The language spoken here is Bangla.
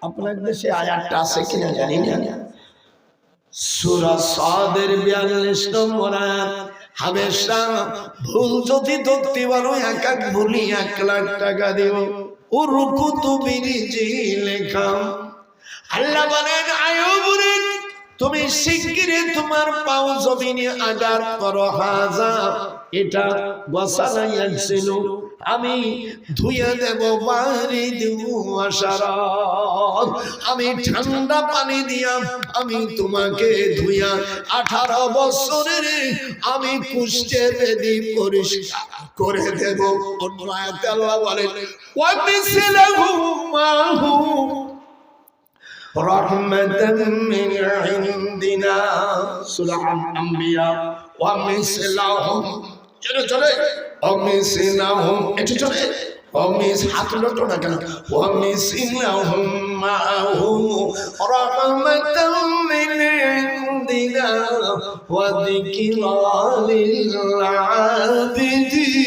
আপনার দেশে আয়াতটা আছে কিনা জানি না। সূরা সাদের 42 নম্বর আয়াত। হামেশা ভুল যদি ধরতে পারো এক এক ভুলি 1 লাখ টাকা দিব। উরকু তুমি নিজে লেখা। আল্লাহ বলেন আইয়ুব রে তুমি শিগগিরই তোমার পাও জমিনে আঘাত করো। হাজা এটা বসালাইয়াছিল আমি ধুইয়া দেব বাড়ি দেব আশারাত। আমি ঠান্ডা পানি দিয়া আমি তোমাকে ধুইয়া 18 বছরের আমি কুষ্ঠে বেদি পরিষ্কার করে দেব। অন্য আয়াতে আল্লাহ বলেন ওয়া মিসলাহু মাহু রাহমাতাম মিন ইনদিনা। সূরা আম্বিয়া ওয়া মিসলাহুম চলে চলে অমিসিনাহুম এটা চলে অমিস হাত লটো না কেন অমিসিনাহুম মাহু রাহমাতাম মিন ইনদিনা ওয়া যিকরা লিল আবিদিন।